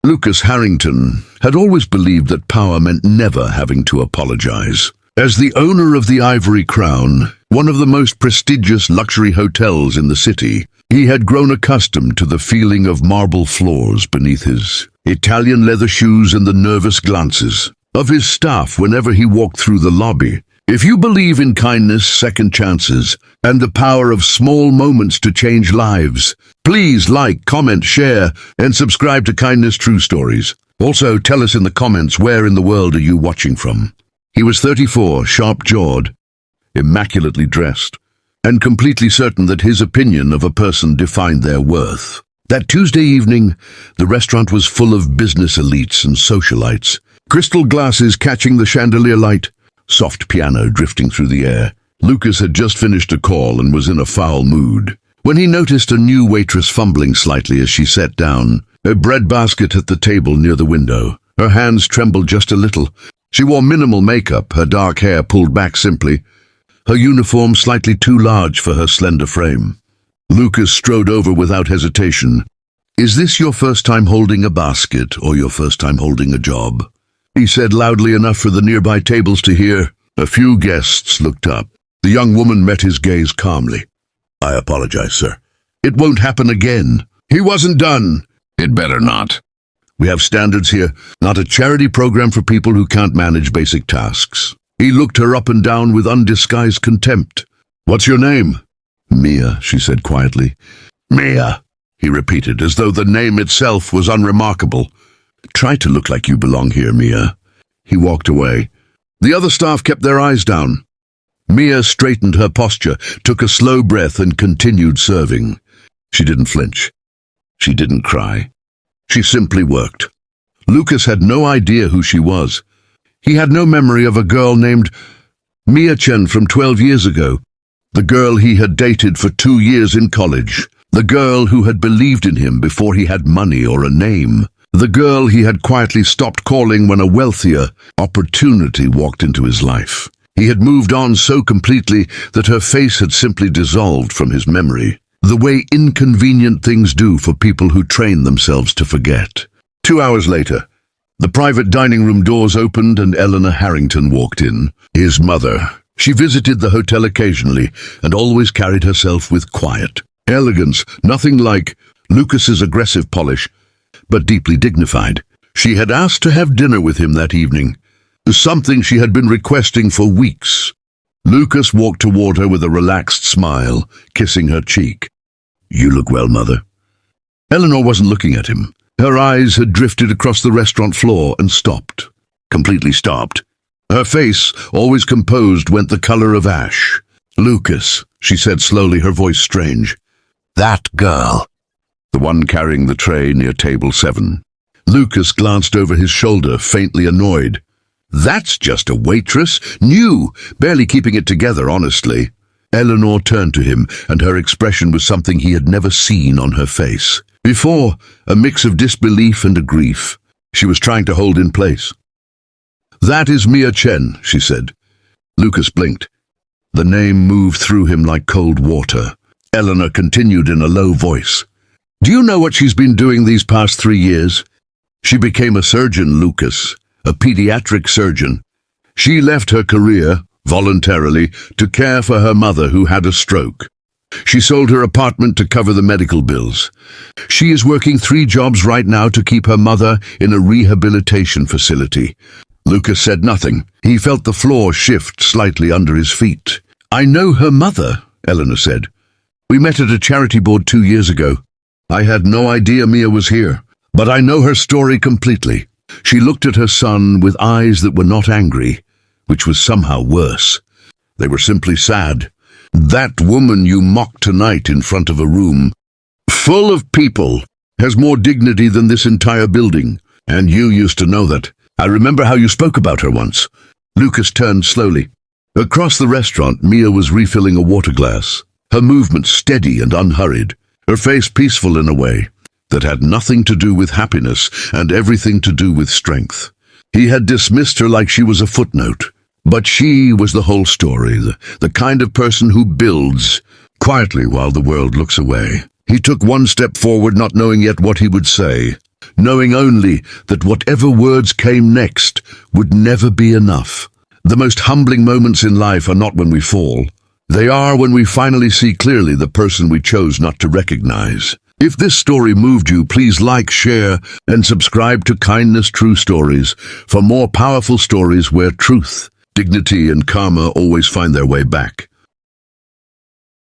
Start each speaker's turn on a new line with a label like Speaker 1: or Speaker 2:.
Speaker 1: Lucas Harrington had always believed that power meant never having to apologize. As the owner of the Ivory Crown, one of the most prestigious luxury hotels in the city, he had grown accustomed to the feeling of marble floors beneath his Italian leather shoes and the nervous glances of his staff whenever he walked through the lobby. If you believe in kindness, second chances, and the power of small moments to change lives, please like, comment, share, and subscribe to Kindness True Stories. Also, tell us in the comments where in the world are you watching from. He was 34, sharp-jawed, immaculately dressed, and completely certain that his opinion of a person defined their worth. That Tuesday evening, the restaurant was full of business elites and socialites, crystal glasses catching the chandelier light, soft piano drifting through the air. Lucas had just finished a call and was in a foul mood when he noticed a new waitress fumbling slightly as she sat down, a bread basket at the table near the window. Her hands trembled just a little. She wore minimal makeup, her dark hair pulled back simply, her uniform slightly too large for her slender frame. Lucas strode over without hesitation. "Is this your first time holding a basket or your first time holding a job?" he said loudly enough for the nearby tables to hear. A few guests looked up. The young woman met his gaze calmly. "I apologize, sir. It won't happen again." He wasn't done. "It better not. We have standards here, not a charity program for people who can't manage basic tasks." He looked her up and down with undisguised contempt. "What's your name?" "Mia," she said quietly. "Mia," he repeated, as though the name itself was unremarkable. "Try to look like you belong here, Mia." He walked away. The other staff kept their eyes down. Mia straightened her posture, took a slow breath, and continued serving. She didn't flinch. She didn't cry. She simply worked. Lucas had no idea who she was. He had no memory of a girl named Mia Chen from 12 years ago, the girl he had dated for 2 years in college, the girl who had believed in him before he had money or a name, the girl he had quietly stopped calling when a wealthier opportunity walked into his life. He had moved on so completely that her face had simply dissolved from his memory, the way inconvenient things do for people who train themselves to forget. 2 hours later, the private dining room doors opened and Eleanor Harrington walked in, his mother. She visited the hotel occasionally and always carried herself with quiet elegance, nothing like Lucas's aggressive polish, but deeply dignified. She had asked to have dinner with him that evening, something she had been requesting for weeks. Lucas walked toward her with a relaxed smile, kissing her cheek. "You look well, Mother." Eleanor wasn't looking at him. Her eyes had drifted across the restaurant floor and stopped. Completely stopped. Her face, always composed, went the color of ash. "Lucas," she said slowly, her voice strange. "That girl." The one carrying the tray near table 7. Lucas glanced over his shoulder, faintly annoyed. "That's just a waitress, new, barely keeping it together, honestly." Eleanor turned to him, and her expression was something he had never seen on her face. Before, a mix of disbelief and a grief she was trying to hold in place. "That is Mia Chen," she said. Lucas blinked. The name moved through him like cold water. Eleanor continued in a low voice. "Do you know what she's been doing these past 3 years? She became a surgeon, Lucas, a pediatric surgeon. She left her career, voluntarily, to care for her mother who had a stroke. She sold her apartment to cover the medical bills. She is working 3 jobs right now to keep her mother in a rehabilitation facility." Lucas said nothing. He felt the floor shift slightly under his feet. "I know her mother," Eleanor said. "We met at a charity board 2 years ago. I had no idea Mia was here, but I know her story completely." She looked at her son with eyes that were not angry, which was somehow worse. They were simply sad. "That woman you mocked tonight in front of a room full of people has more dignity than this entire building, and you used to know that. I remember how you spoke about her once." Lucas turned slowly. Across the restaurant, Mia was refilling a water glass, her movements steady and unhurried, her face peaceful in a way that had nothing to do with happiness and everything to do with strength. He had dismissed her like she was a footnote, but she was the whole story, the kind of person who builds quietly while the world looks away. He took one step forward, not knowing yet what he would say. knowing only that whatever words came next would never be enough. The most humbling moments in life are not when we fall. They are when we finally see clearly the person we chose not to recognize. If this story moved you, please like, share, and subscribe to Kindness True Stories for more powerful stories where truth, dignity, and karma always find their way back.